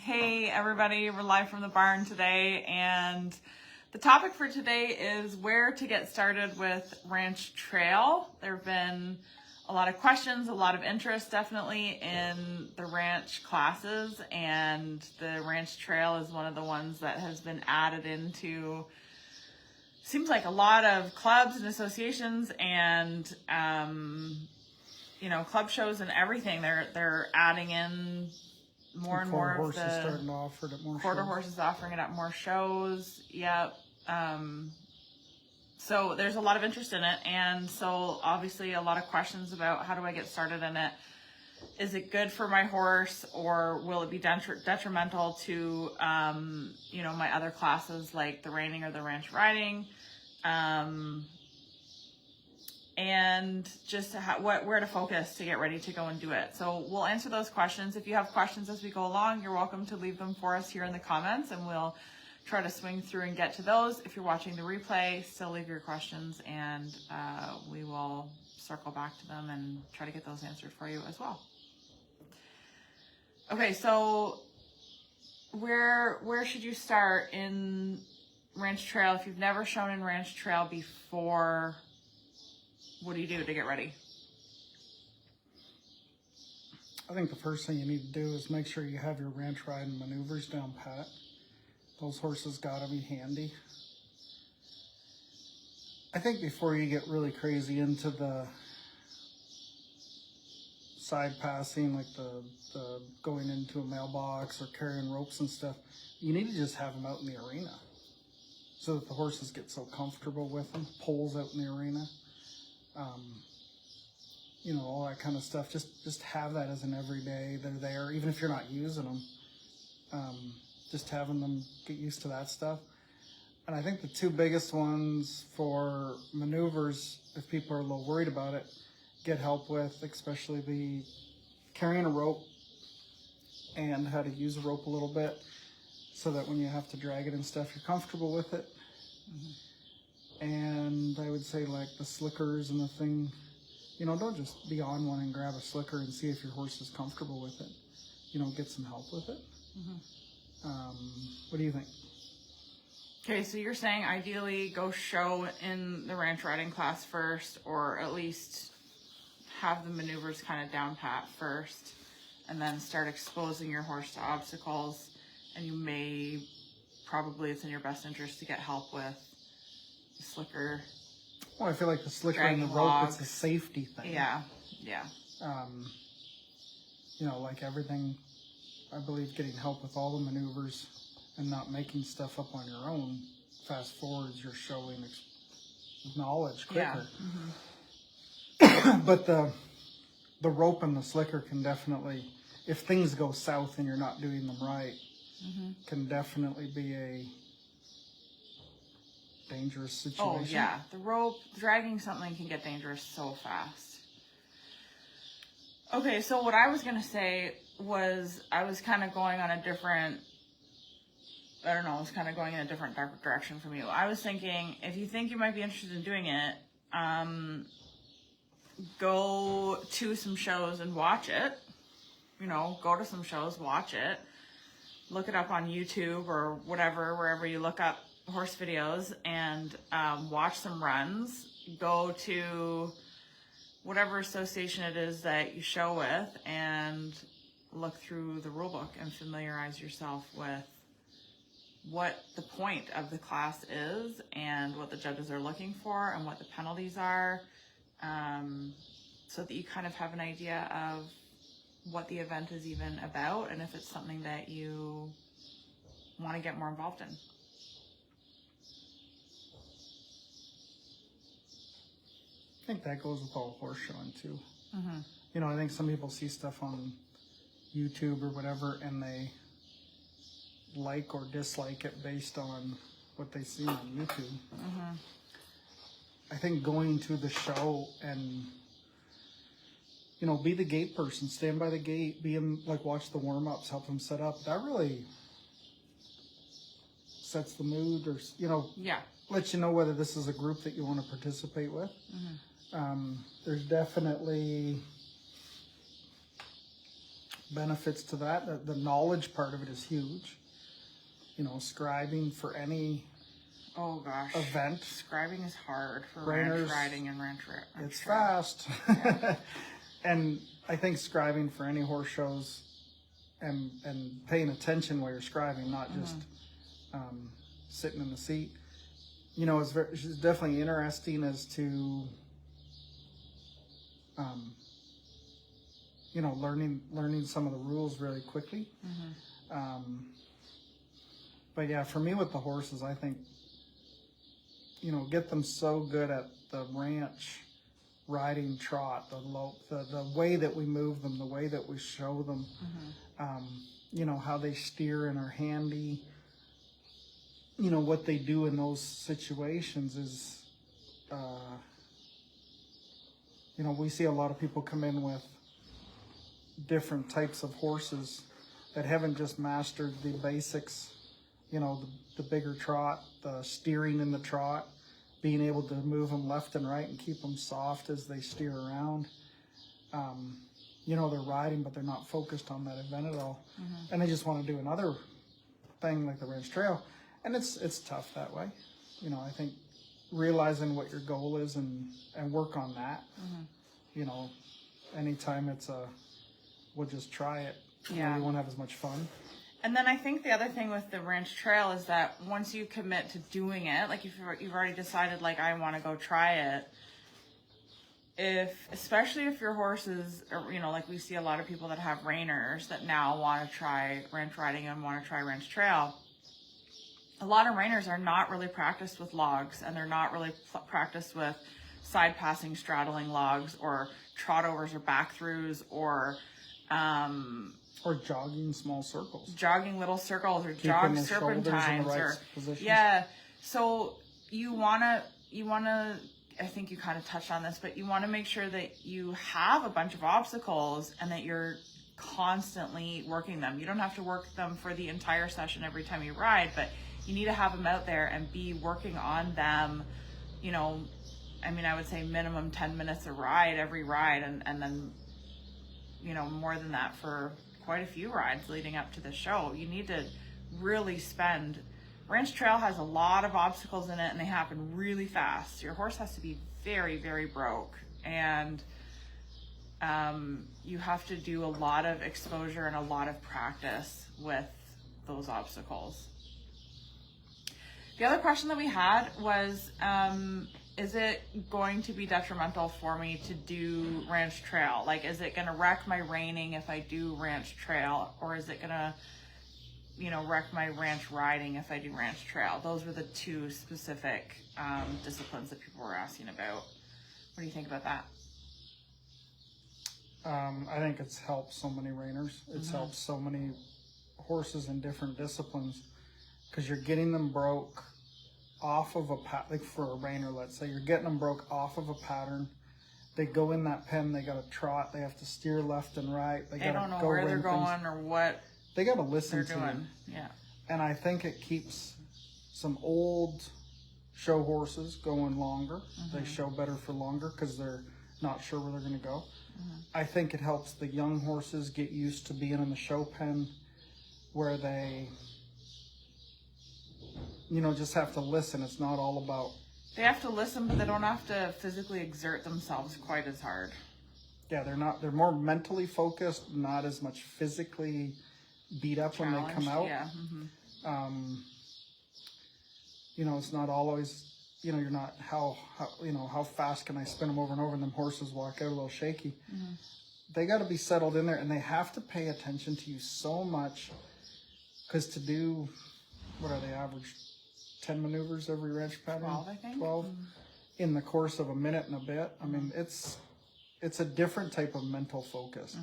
Hey everybody, we're live from the barn today, and the topic for today is where to get started with Ranch Trail. There have been a lot of questions, a lot of interest definitely in the ranch classes, and the Ranch Trail is one of the ones that has been added into, seems like a lot of clubs and associations and club shows and everything. They're adding in more and more of the starting to offer it at more quarter shows. horses offering it at more shows. Yep. So there's a lot of interest in it, and so obviously a lot of questions about how do I get started in it. Is it good for my horse, or will it be detrimental to my other classes like the reining or the ranch riding? And just where to focus to get ready to go and do it. So we'll answer those questions. If you have questions as we go along, you're welcome to leave them for us here in the comments, and we'll try to swing through and get to those. If you're watching the replay, still leave your questions, and we will circle back to them and try to get those answered for you as well. Okay, so where should you start in Ranch Trail? If you've never shown in Ranch Trail before, what do you do to get ready? I think the first thing you need to do is make sure you have your ranch riding maneuvers down pat. Those horses gotta be handy. I think before you get really crazy into the side passing, like the going into a mailbox or carrying ropes and stuff, you need to just have them out in the arena so that the horses get so comfortable with them. Poles out in the arena. All that kind of stuff. Just have that as an everyday. They're there, even if you're not using them. Just having them get used to that stuff. And I think the two biggest ones for maneuvers, if people are a little worried about it, get help with, especially the carrying a rope and how to use a rope a little bit so that when you have to drag it and stuff, you're comfortable with it. Mm-hmm. And I would say like the slickers and the thing, don't just be on one and grab a slicker and see if your horse is comfortable with it. Get some help with it. Mm-hmm. What do you think? Okay, so you're saying ideally go show in the ranch riding class first, or at least have the maneuvers kind of down pat first, and then start exposing your horse to obstacles. And it's in your best interest to get help with the slicker. Well, I feel like the slicker and the rope, it's a safety thing. Yeah. Like everything, I believe getting help with all the maneuvers and not making stuff up on your own fast forwards your showing knowledge quicker. Yeah. Mm-hmm. But the rope and the slicker can definitely, if things go south and you're not doing them right, mm-hmm. can definitely be a dangerous situation. Oh yeah, the rope, dragging something can get dangerous so fast. Okay, so what I was gonna say was I was kind of going on a different, in a different direction from you. I was thinking, if you think you might be interested in doing it, go to some shows and watch it. Go to some shows, watch it, look it up on YouTube or whatever, wherever you look up horse videos, and watch some runs. Go to whatever association it is that you show with and look through the rule book and familiarize yourself with what the point of the class is and what the judges are looking for and what the penalties are, so that you kind of have an idea of what the event is even about and if it's something that you want to get more involved in. I think that goes with all horse showing too. Mm-hmm. I think some people see stuff on YouTube or whatever and they like or dislike it based on what they see on YouTube. Mm-hmm. I think going to the show and be the gate person, stand by the gate, watch the warm-ups, help them set up. That really sets the mood, or lets you know whether this is a group that you want to participate with. Mm-hmm. There's definitely benefits to that. The knowledge part of it is huge. You know, scribing for any Oh gosh. event. Scribing is hard for Reiners, ranch riding and ranch It's trail. fast. And I think scribing for any horse shows and paying attention while you're scribing, not just sitting in the seat. You know, it's definitely interesting as to, you know, learning some of the rules really quickly. But yeah, for me with the horses, I think, you know, get them so good at the ranch riding trot, the lope, the way that we move them, the way that we show them, you know, how they steer and are handy. You know, what they do in those situations is, you know, we see a lot of people come in with different types of horses that haven't just mastered the basics, you know, the bigger trot, the steering in the trot, being able to move them left and right and keep them soft as they steer around. You know, they're riding, but they're not focused on that event at all. And they just want to do another thing like the ranch trail. And it's tough that way. You know, I think realizing what your goal is and work on that. You know, anytime it's we'll just try it. You know, we won't have as much fun. And then I think the other thing with the ranch trail is that once you commit to doing it, like if you've already decided, like, I want to go try it, especially if your horses, or, you know, like we see a lot of people that have reiners that now want to try ranch riding and want to try ranch trail. A lot of reiners are not really practiced with logs, and they're not really practiced with side passing, straddling logs, or trot overs or back throughs, or jogging small circles. Jogging little circles, or Keeping jog the shoulders in the serpentines, right or positions. yeah. So you wanna. I think you kind of touched on this, but you want to make sure that you have a bunch of obstacles and that you're constantly working them. You don't have to work them for the entire session every time you ride, but you need to have them out there and be working on them. You know, I mean, I would say minimum 10 minutes a ride, every ride, and then, you know, more than that for quite a few rides leading up to the show. You need to really spend. Ranch trail has a lot of obstacles in it, and they happen really fast. Your horse has to be very, very broke, and you have to do a lot of exposure and a lot of practice with those obstacles. The other question that we had was, is it going to be detrimental for me to do ranch trail? Like, is it going to wreck my reining if I do ranch trail, or is it going to, you know, wreck my ranch riding if I do ranch trail? Those were the two specific disciplines that people were asking about. What do you think about that? I think it's helped so many reiners. It's helped so many horses in different disciplines, because you're getting them broke off of a like for a reiner, let's say, you're getting them broke off of a pattern. They go in that pen, they got to trot, they have to steer left and right. They don't know where they're going or what they got to listen they're to doing. them. Yeah. And I think it keeps some old show horses going longer. They show better for longer because they're not sure where they're going to go. I think it helps the young horses get used to being in the show pen, where they, you know, just have to listen. It's not all about... They have to listen, but they don't have to physically exert themselves quite as hard. Yeah, they're more mentally focused, not as much physically beat up when they come out. Yeah. You know, it's not always, you know, you're not, how fast can I spin them over and over, and them horses walk out a little shaky. They got to be settled in there, and they have to pay attention to you so much, because to do, what are they average, 10 maneuvers every ranch pattern? 12, I think. 12 in the course of a minute and a bit. I mean, it's a different type of mental focus.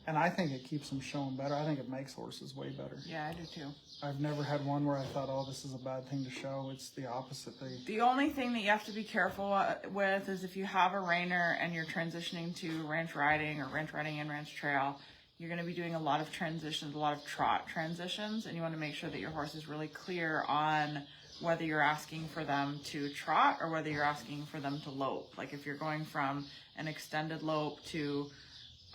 And I think it keeps them showing better. I think it makes horses way better. Yeah, I do too. I've never had one where I thought, oh, this is a bad thing to show. It's the opposite. The only thing that you have to be careful with is if you have a reiner and you're transitioning to ranch riding or ranch riding and ranch trail, you're going to be doing a lot of transitions, a lot of trot transitions, and you want to make sure that your horse is really clear on whether you're asking for them to trot or whether you're asking for them to lope. Like if you're going from an extended lope to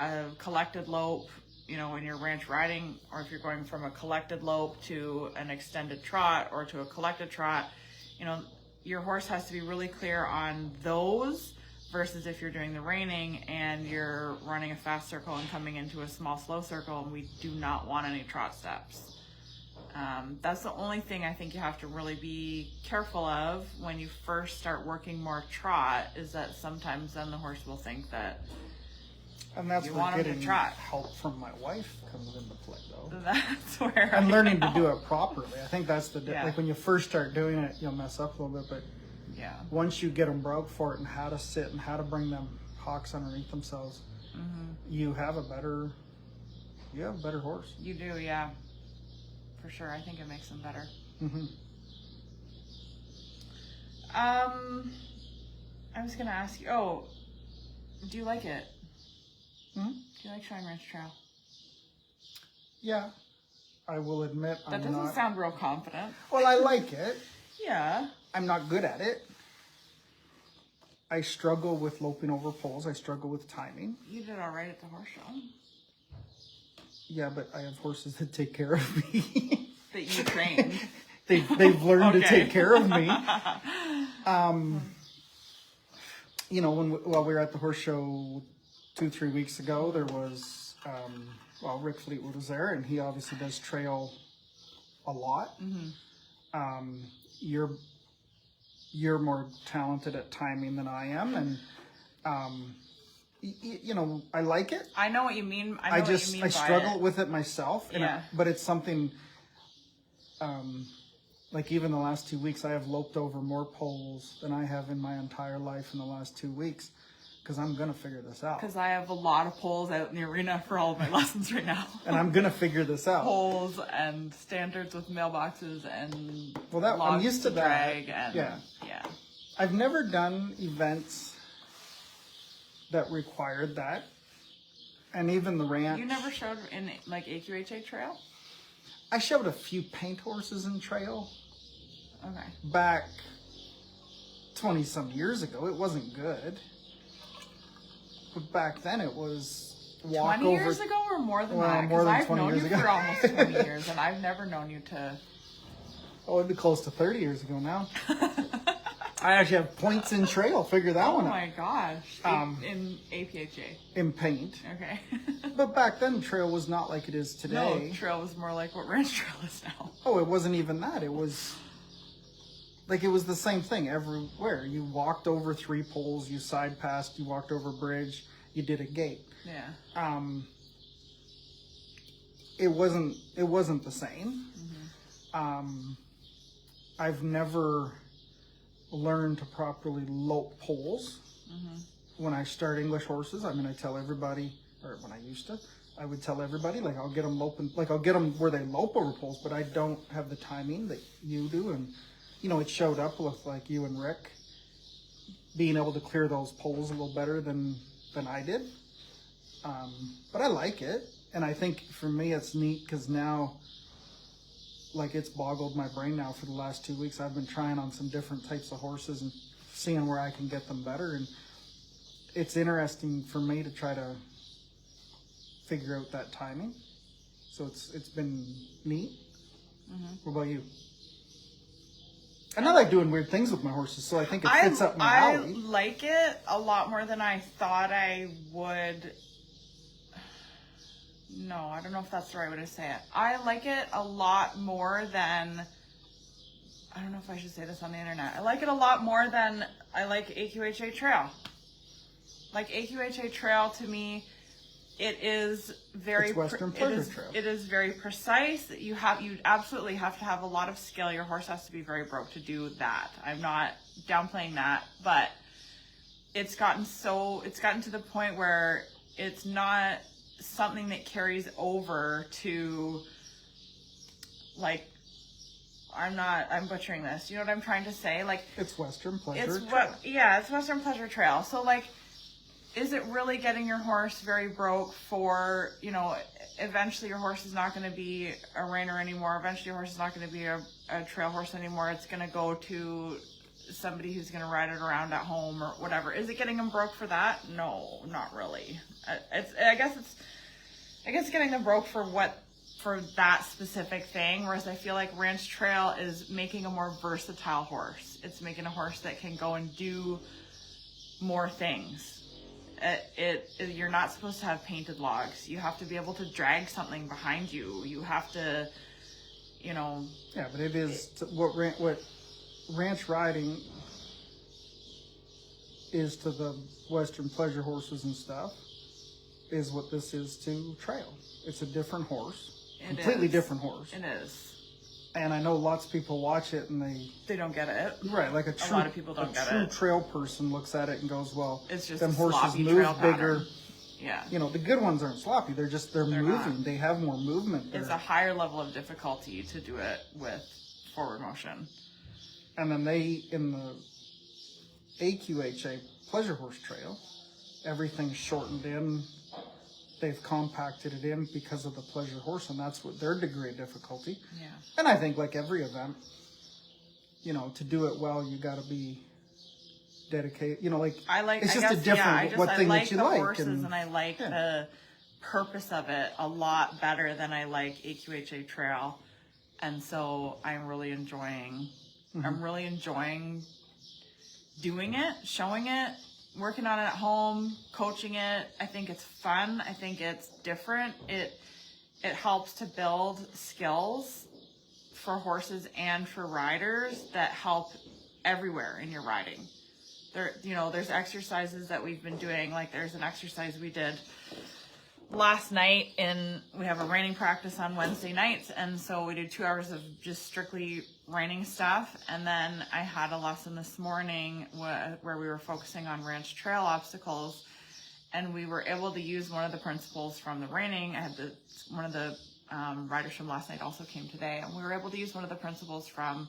a collected lope, you know, when you're ranch riding, or if you're going from a collected lope to an extended trot or to a collected trot, you know, your horse has to be really clear on those versus if you're doing the reining and you're running a fast circle and coming into a small slow circle, and we do not want any trot steps. That's the only thing I think you have to really be careful of when you first start working more trot, is that sometimes then the horse will think that And that's you where want 'em to getting trot. help from my wife comes into play, though. that's where And I learning to know. do it properly. I think that's the Yeah. like when you first start doing it, you'll mess up a little bit, but Yeah. once you get them broke for it and how to sit and how to bring them hocks underneath themselves, you have a better horse. You do, yeah. For sure. I think it makes them better. Mm-hmm. I was gonna ask you, do you like it? Hmm? Do you like Shine Ranch Trail? Yeah, I will admit That I'm doesn't not. sound real confident. Well, I like it. Yeah. I'm not good at it. I struggle with loping over poles. I struggle with timing. You did all right at the horse show. Yeah, but I have horses that take care of me. That you trained. They've learned to Okay. take care of me. You know, while we were at the horse show 2-3 weeks ago, there was Rick Fleetwood was there, and he obviously does trail a lot. You're more talented at timing than I am, and you know, I like it. I know what you mean. I know I what you mean by struggle it. with it myself, and Yeah. but it's something. Like even the last 2 weeks, I have loped over more poles than I have in my entire life in the last 2 weeks, because I'm gonna figure this out, Because I have a lot of poles out in the arena for all of my lessons right now. and I'm gonna figure this out. Poles and standards with mailboxes and Well, I'm logs used to that. drag and Yeah. yeah. I've never done events that required that, and even the ranch. You never showed in like AQHA trail? I showed a few paint horses in trail Okay. back 20 some years ago. It wasn't good, but back then it was walk 20 over. years ago or more than Well, that? more Because than I've 20 known years you ago. for almost 20 years, and I've never known you to. Oh, it'd be close to 30 years ago now. I actually have points in trail. Figure that Oh one out. my gosh. In APHA. In paint. Okay. But back then, trail was not like it is today. No, trail was more like what ranch trail is now. Oh, it wasn't even that. It was like it was the same thing everywhere. You walked over 3 poles, you side passed, you walked over a bridge, you did a gate. Yeah. It wasn't the same. I've never learned to properly lope poles. When I start English horses, I mean, I tell everybody, or when I used to, I would tell everybody, like, I'll get them loping, like, I'll get them where they lope over poles, but I don't have the timing that you do. And, you know, it showed up with, like, you and Rick being able to clear those poles a little better than I did. But I like it. And I think for me, it's neat because now, like, it's boggled my brain now for the last 2 weeks. I've been trying on some different types of horses and seeing where I can get them better. And it's interesting for me to try to figure out that timing. So it's been neat. What about you? And I like doing weird things with my horses, so I think it fits up my I alley. like it a lot more than I thought I would. No, I don't know if that's the right way to say it. I like it a lot more than. I don't know if I should say this on the internet. I like it a lot more than I like AQHA Trail. Like AQHA Trail to me, it is very. It's Western Pleasure Trail. It is very precise. You absolutely have to have a lot of skill. Your horse has to be very broke to do that. I'm not downplaying that, but it's gotten to the point where it's not something that carries over to, like, I'm butchering this. You know what I'm trying to say? Like, It's Western Pleasure it's Trail. it's Western Pleasure Trail. So, like, is it really getting your horse very broke for, you know, eventually your horse is not going to be a reiner anymore. Eventually your horse is not going to be a trail horse anymore. It's going to go to somebody who's going to ride it around at home or whatever. Is it getting him broke for that? No, not really. I guess I guess getting them broke for that specific thing, whereas I feel like Ranch Trail is making a more versatile horse. It's making a horse that can go and do more things. You're not supposed to have painted logs. You have to be able to drag something behind you. You have to, you know. Yeah, but it is what ranch riding is to the Western pleasure horses and stuff, is what this is to trail. It's a different horse, completely different horse. It is. And I know lots of people watch it and they don't get it. Right, like a lot of people don't get true it. Trail person looks at it and goes, "Well, it's just them a horses sloppy move trail bigger." pattern. Yeah. You know, the good ones aren't sloppy. They're moving. not. They have more movement. It's a higher level of difficulty to do it with forward motion. And then in the AQHA Pleasure Horse Trail, everything's shortened in. They've compacted it in because of the pleasure horse, and that's what their degree of difficulty. Yeah. And I think, like every event, you know, to do it well, you got to be dedicated. You know, like it's just a different thing that you the like. Horses and I like the purpose of it a lot better than I like AQHA Trail, and so I'm really enjoying. I'm really enjoying doing it, showing it, working on it at home, coaching it. I think it's fun. I think it's different. It helps to build skills for horses and for riders that help everywhere in your riding. There's exercises that we've been doing. Like there's an exercise we did last night we have a reining practice on Wednesday nights. And so we did 2 hours of just strictly reining stuff. And then I had a lesson this morning where we were focusing on ranch trail obstacles. And we were able to use one of the principles from the reining. I had one of the riders from last night also came today. And we were able to use one of the principles from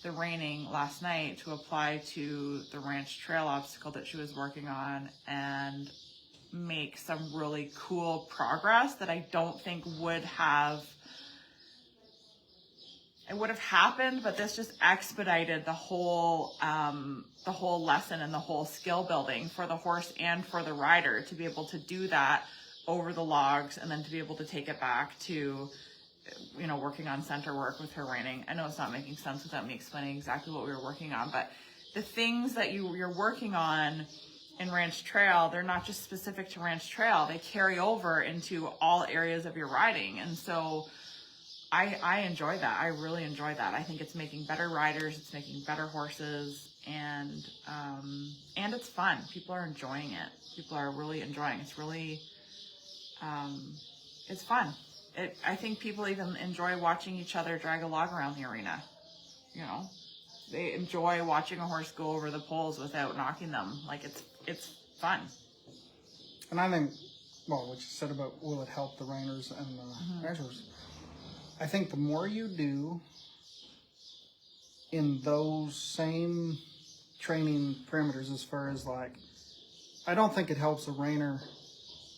the reining last night to apply to the ranch trail obstacle that she was working on and make some really cool progress that I don't think would have happened, but this just expedited the whole lesson and the whole skill building for the horse and for the rider to be able to do that over the logs and then to be able to take it back to, you know, working on center work with her reining. I know it's not making sense without me explaining exactly what we were working on, but the things that you're working on in Ranch Trail, they're not just specific to Ranch Trail. They carry over into all areas of your riding. And so I enjoy that. I really enjoy that. I think it's making better riders. It's making better horses. And it's fun. People are enjoying it. People are really enjoying it. It's really, it's fun. I think people even enjoy watching each other drag a log around the arena. You know, they enjoy watching a horse go over the poles without knocking them. Like it's fun. And I think, well, what you said about will it help the reiners and the ranchers, I think the more you do in those same training parameters, as far as like, I don't think it helps a reiner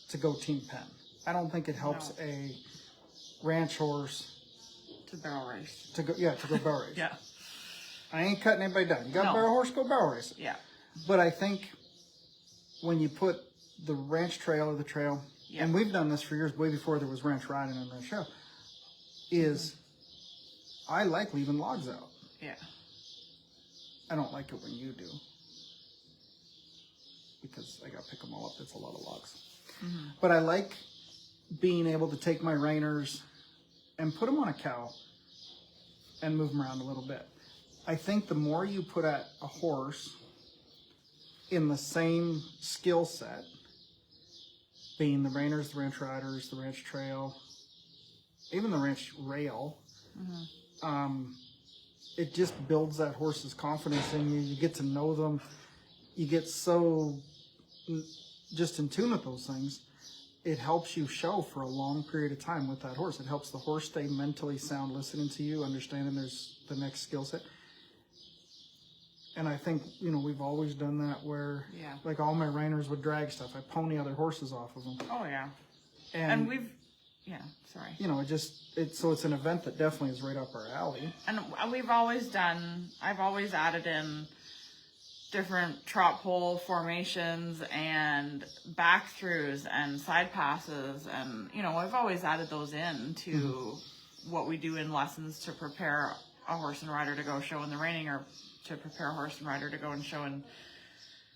to go team pen. I don't think it helps a ranch horse to barrel race. To go barrel race. Yeah. I ain't cutting anybody down. You got a barrel horse, go barrel race. Yeah. But I think when you put the ranch trail or the trail, and we've done this for years, way before there was ranch riding and ranch trail, is I like leaving logs out. Yeah. I don't like it when you do. Because I got to pick them all up. That's a lot of logs. Mm-hmm. But I like being able to take my reiners and put them on a cow and move them around a little bit. I think the more you put at a horse in the same skill set, being the reiners, the ranch riders, the ranch trail, even the ranch rail, it just builds that horse's confidence in you. You get to know them. You get so just in tune with those things. It helps you show for a long period of time with that horse. It helps the horse stay mentally sound, listening to you, understanding there's the next skill set. And I think, you know, we've always done that where, like, all my reiners would drag stuff. I pony other horses off of them. Oh, yeah. And we've, sorry. You know, so it's an event that definitely is right up our alley. And I've always added in different trot pole formations and back throughs and side passes, and you know, I've always added those in to what we do in lessons to prepare a horse and rider to go show in the reining, or to prepare a horse and rider to go and show in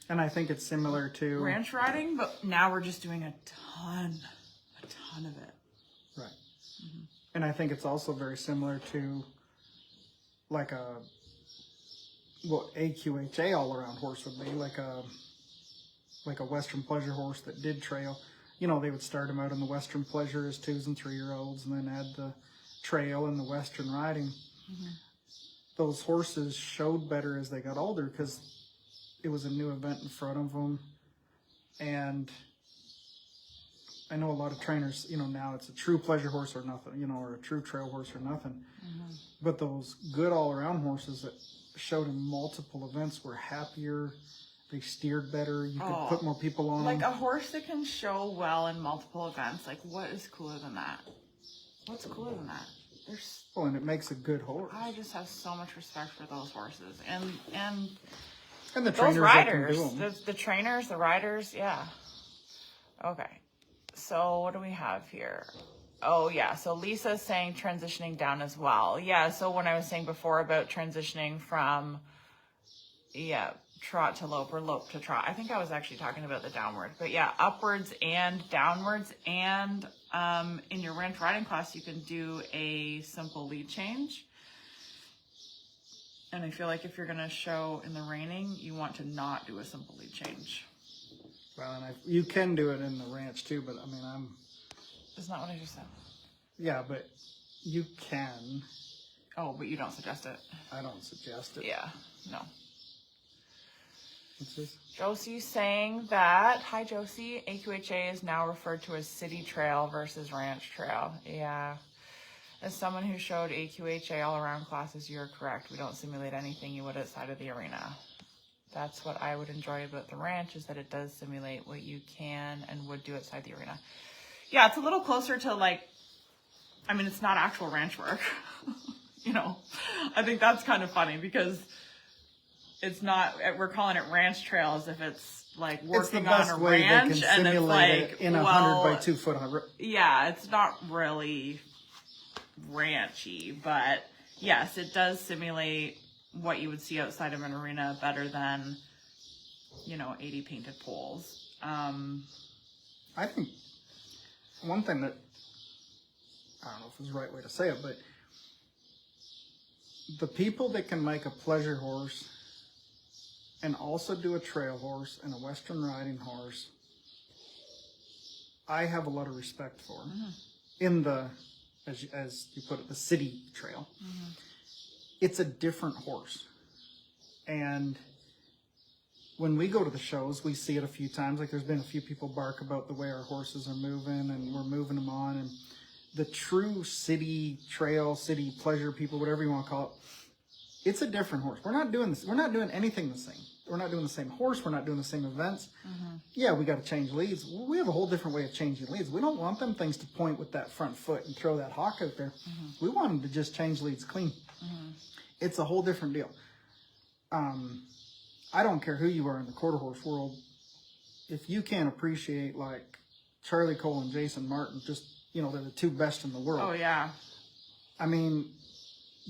And I think it's similar to ranch riding, but now we're just doing a ton of it. right. And I think it's also very similar to like what AQHA all around horse would be, like a Western pleasure horse that did trail. You know, they would start them out in the Western pleasure as 2 and 3-year-olds, and then add the trail and the Western riding. Those horses showed better as they got older because it was a new event in front of them. And I know a lot of trainers, you know, now it's a true pleasure horse or nothing, you know, or a true trail horse or nothing. But those good all-around horses that showed in multiple events were happier. They steered better. You could put more people on Like them. a horse that can show well in multiple events. Like, what is cooler than that? What's cooler than that? There's. Oh, and it makes a good horse. I just have so much respect for those horses and And the those trainers riders, that can do them. the trainers, the riders. Yeah. Okay. So what do we have here? Oh yeah. So Lisa's saying transitioning down as well. Yeah. So when I was saying before about transitioning from, trot to lope or lope to trot, I think I was actually talking about the downward, but yeah, upwards and downwards. And in your ranch riding class, you can do a simple lead change. And I feel like if you're going to show in the reining, you want to not do a simple lead change. Well, and you can do it in the ranch too, but I mean, Isn't that what I just said? yeah, but you can. Oh, but you don't suggest it. I don't suggest it. Yeah, no. It's just, Josie's saying that, hi Josie, AQHA is now referred to as city trail versus ranch trail. Yeah. As someone who showed AQHA all around classes, you're correct. We don't simulate anything you would outside of the arena. That's what I would enjoy about the ranch, is that it does simulate what you can and would do outside the arena. Yeah, it's a little closer to like, I mean, it's not actual ranch work. You know, I think that's kind of funny because it's not, we're calling it ranch trail as if it's like it's the working best on a way ranch, they can and it's simulate like, it in a well, 100 by 2 foot. yeah, it's not really ranchy, but yes, it does simulate what you would see outside of an arena better than, you know, 80 painted poles. I think one thing that, I don't know if it's the right way to say it, but the people that can make a pleasure horse and also do a trail horse and a Western riding horse, I have a lot of respect for. In the, as you put it, the city trail. It's a different horse. And when we go to the shows, we see it a few times. Like, there's been a few people bark about the way our horses are moving, and we're moving them on. And the true city trail, city pleasure people, whatever you want to call it, it's a different horse. We're not doing this. We're not doing anything the same. We're not doing the same horse. We're not doing the same events. Yeah, we got to change leads. We have a whole different way of changing leads. We don't want them things to point with that front foot and throw that hawk out there. We want them to just change leads clean. It's a whole different deal. I don't care who you are in the quarter horse world. If you can't appreciate like Charlie Cole and Jason Martin, just, you know, they're the two best in the world. Oh yeah. I mean,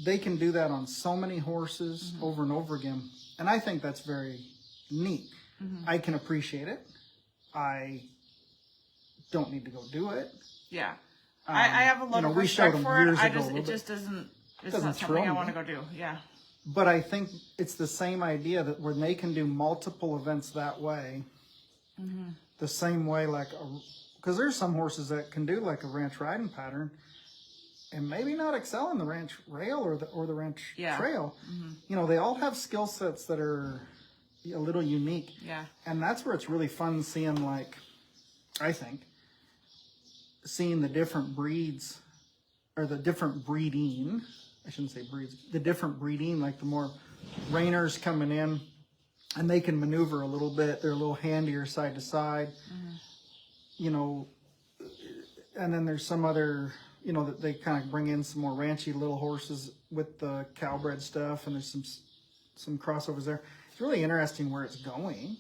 they can do that on so many horses over and over again. And I think that's very neat. I can appreciate it. I don't need to go do it. Yeah. I have a lot of we respect showed them for it. years I ago just, a it little just doesn't, it's Doesn't not thrill something I me. want to go do. Yeah. But I think it's the same idea that when they can do multiple events that way, the same way, like, because there's some horses that can do like a ranch riding pattern and maybe not excel in the ranch rail or the ranch trail. You know, they all have skill sets that are a little unique. Yeah. And that's where it's really fun seeing, like, I think, seeing the different breeds or the different breeding. I shouldn't say breeds, the different breeding, like the more reiners coming in and they can maneuver a little bit. They're a little handier side to side, you know, and then there's some other, you know, that they kind of bring in some more ranchy little horses with the cowbred stuff, and there's some crossovers there. really interesting where it's going.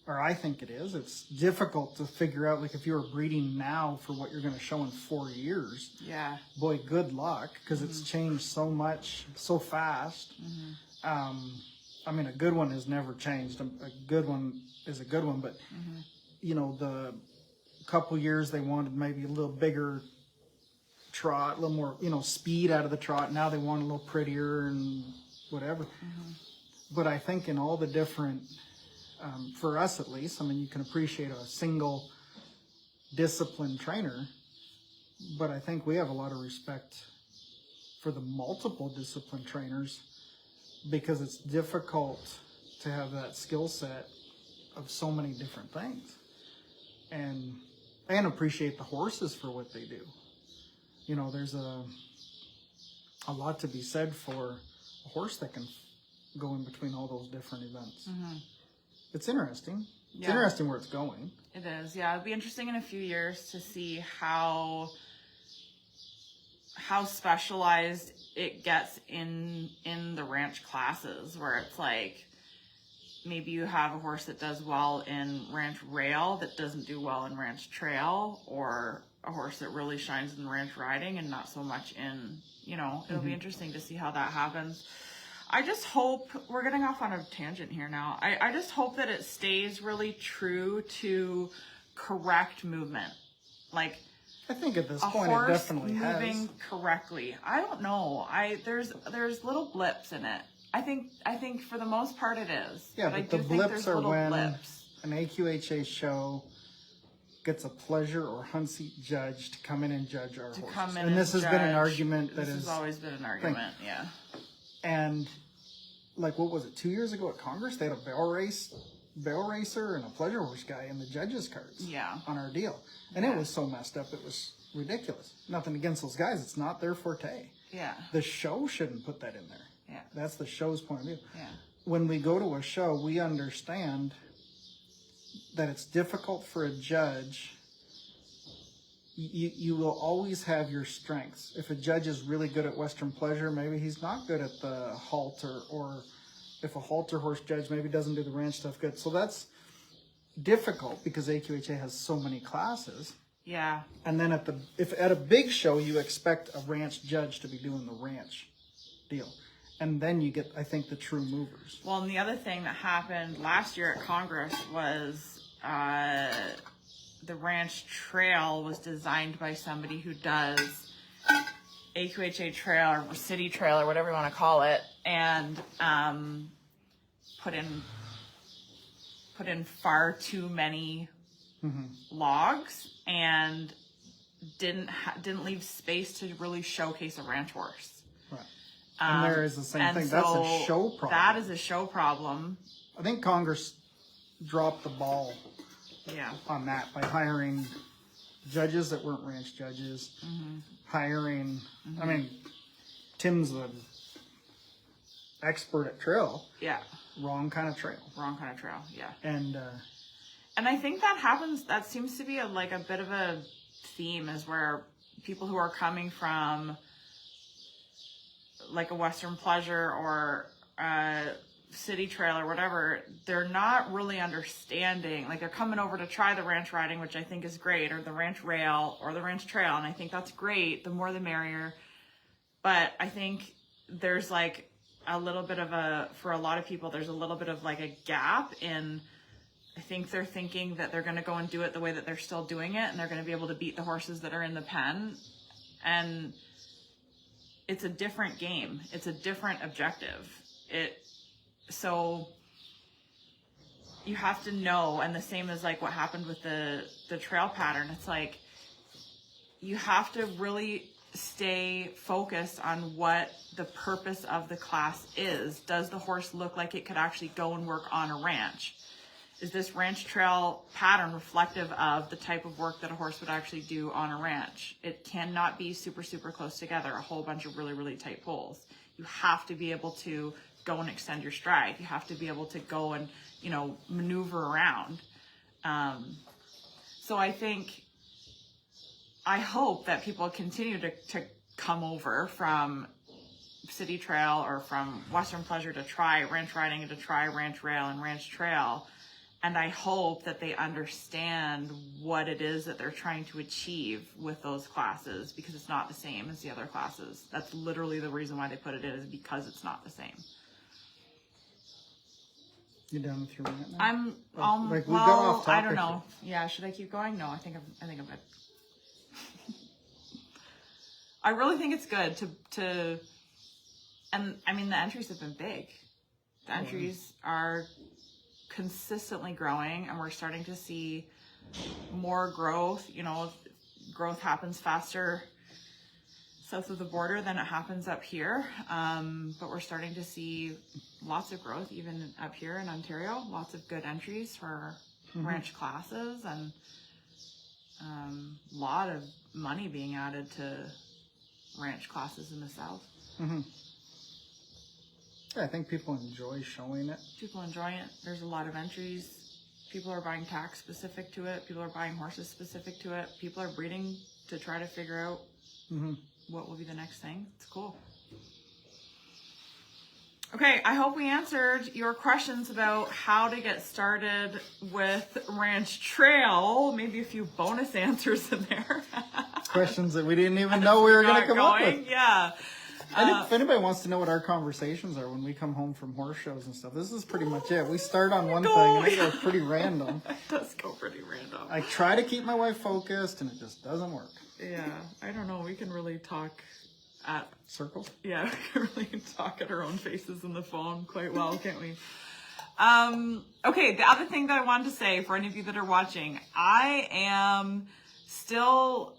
Or I think it is. It's difficult to figure out, like if you were breeding now for what you're going to show in 4 years. Yeah. Boy, good luck, because it's changed so much, so fast. I mean, a good one has never changed. A good one is a good one, but you know, the couple years they wanted maybe a little bigger trot, a little more, you know, speed out of the trot. Now they want a little prettier and whatever. But I think in all the different, for us at least, I mean, you can appreciate a single disciplined trainer, but I think we have a lot of respect for the multiple discipline trainers, because it's difficult to have that skill set of so many different things, and appreciate the horses for what they do. You know, there's a lot to be said for a horse that can go in between all those different events. It's interesting. It's interesting where it's going. It is, yeah. It'll be interesting in a few years to see how specialized it gets in the ranch classes, where it's like maybe you have a horse that does well in ranch rail that doesn't do well in ranch trail, or a horse that really shines in ranch riding and not so much in, you know, it'll be interesting to see how that happens. I just hope, we're getting off on a tangent here now. I just hope that it stays really true to correct movement. Like, I think at this a point horse it definitely moving has. correctly. I don't know. There's little blips in it. I think for the most part it is. Yeah, but I but the do think blips there's are little when blips. an AQHA show gets a pleasure or hunt seat judge to come in and judge our horses. Come in And this has been an judge. argument that This is, has always been an argument. Yeah. and like, what was it, 2 years ago at Congress, they had a barrel racer and a pleasure horse guy in the judges' cards. Yeah. On our deal. And it was so messed up, it was ridiculous. Nothing against those guys, it's not their forte. Yeah. The show shouldn't put that in there. Yeah. That's the show's point of view. Yeah. When we go to a show, we understand that it's difficult for a judge. You will always have your strengths. If a judge is really good at Western Pleasure, maybe he's not good at the halter, or if a halter horse judge maybe doesn't do the ranch stuff good. So that's difficult because AQHA has so many classes. Yeah. And then if at a big show you expect a ranch judge to be doing the ranch deal, and then you get, I think, the true movers. Well, and the other thing that happened last year at Congress was the ranch trail was designed by somebody who does AQHA trail or city trail or whatever you want to call it, and put in far too many logs and didn't leave space to really showcase a ranch horse. Right. And there is the same and thing. so That's a show problem. That is a show problem. I think Congress dropped the ball Yeah. on that by hiring judges that weren't ranch judges, hiring, I mean, Tim's the expert at trail, Yeah. wrong kind of trail. Wrong kind of trail. Yeah. And I think that happens, that seems to be a bit of a theme, is where people who are coming from like a Western Pleasure or city trail or whatever, they're not really understanding, like they're coming over to try the ranch riding, which I think is great, or the ranch rail or the ranch trail, and I think that's great, the more the merrier. But I think there's like a little bit of for a lot of people, there's a little bit of like a gap in, I think they're thinking that they're going to go and do it the way that they're still doing it, and they're going to be able to beat the horses that are in the pen. And it's a different game. It's a different objective. So you have to know, and the same as like what happened with the trail pattern. It's like you have to really stay focused on what the purpose of the class is. Does the horse look like it could actually go and work on a ranch? Is this ranch trail pattern reflective of the type of work that a horse would actually do on a ranch? It cannot be super, super close together, a whole bunch of really, really tight poles. You have to be able to go and extend your stride. You have to be able to go and, maneuver around. So I hope that people continue to come over from City Trail or from Western Pleasure to try ranch riding and to try ranch rail and ranch trail. And I hope that they understand what it is that they're trying to achieve with those classes, because it's not the same as the other classes. That's literally the reason why they put it in, is because it's not the same. You done with your rant now? I'm we got well, off I don't topic. know. Yeah, should I keep going? No, I think I'm good. I really think it's good to and I mean the entries have been big. The entries are consistently growing, and we're starting to see more growth. You know, growth happens faster south of the border than it happens up here. But we're starting to see lots of growth even up here in Ontario. Lots of good entries for ranch classes, and a lot of money being added to ranch classes in the south. Yeah, I think people enjoy showing it. People enjoy it. There's a lot of entries. People are buying tack specific to it. People are buying horses specific to it. People are breeding to try to figure out what will be the next thing. It's cool. Okay, I hope we answered your questions about how to get started with Ranch Trail. Maybe a few bonus answers in there. Questions that we didn't even know we were going to come up with. Yeah. If anybody wants to know what our conversations are when we come home from horse shows and stuff, this is pretty much it. We start on one thing and it goes pretty random. It does go pretty random. I try to keep my wife focused and it just doesn't work. Yeah, I don't know. We can really talk at Circles? Yeah, we can really talk at our own faces in the phone quite well, can't we? Okay, the other thing that I wanted to say for any of you that are watching, I am still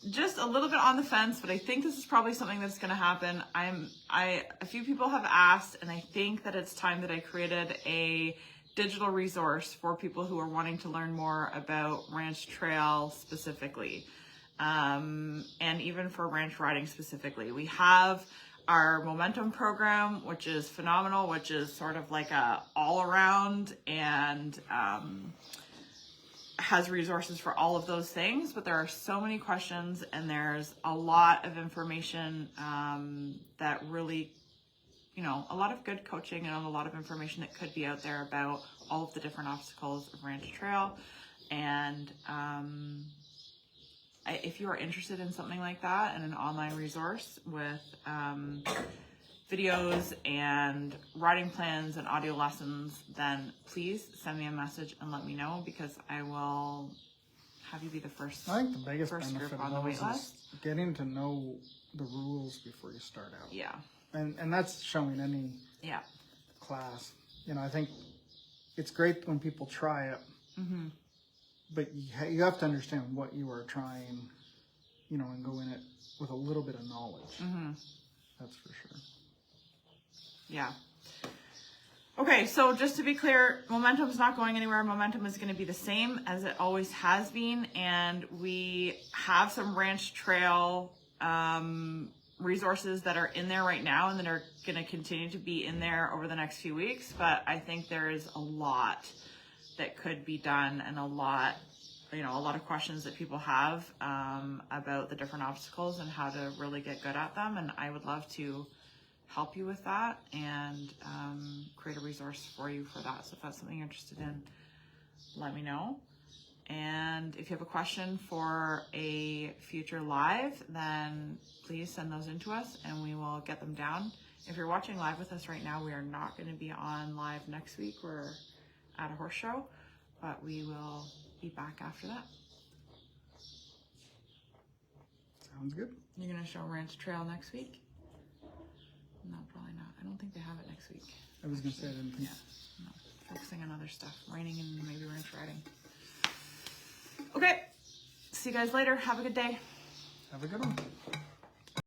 just a little bit on the fence, but I think this is probably something that's going to happen. A few people have asked, and I think that it's time that I created a digital resource for people who are wanting to learn more about ranch trail specifically. And even for ranch riding specifically. We have our Momentum program, which is phenomenal, which is sort of like a all around and has resources for all of those things. But there are so many questions, and there's a lot of information that really, you know, a lot of good coaching and a lot of information that could be out there about all of the different obstacles of ranch trail. And if you are interested in something like that and an online resource with videos and riding plans and audio lessons, then please send me a message and let me know, because I will have you be the first. I think the biggest first benefit group on the of wait those list. is getting to know the rules before you start out. Yeah. And that's showing any class. You know, I think it's great when people try it, but you have to understand what you are trying, you know, and go in it with a little bit of knowledge. That's for sure. Yeah. Okay, so just to be clear, Momentum's not going anywhere. Momentum is going to be the same as it always has been, and we have some ranch trail resources that are in there right now and that are going to continue to be in there over the next few weeks. But I think there is a lot that could be done, and a lot of questions that people have about the different obstacles and how to really get good at them. And I would love to help you with that and create a resource for you for that. So if that's something you're interested in, let me know. And if you have a question for a future live, then please send those in to us and we will get them down. If you're watching live with us right now, we are not going to be on live next week. We're at a horse show, but we will be back after that. Sounds good. You're going to show Ranch Trail next week? No, probably not. I don't think they have it next week. I was going to say I didn't think. Yeah, no. Focusing on other stuff. Reining and maybe ranch riding. Okay. See you guys later. Have a good day. Have a good one.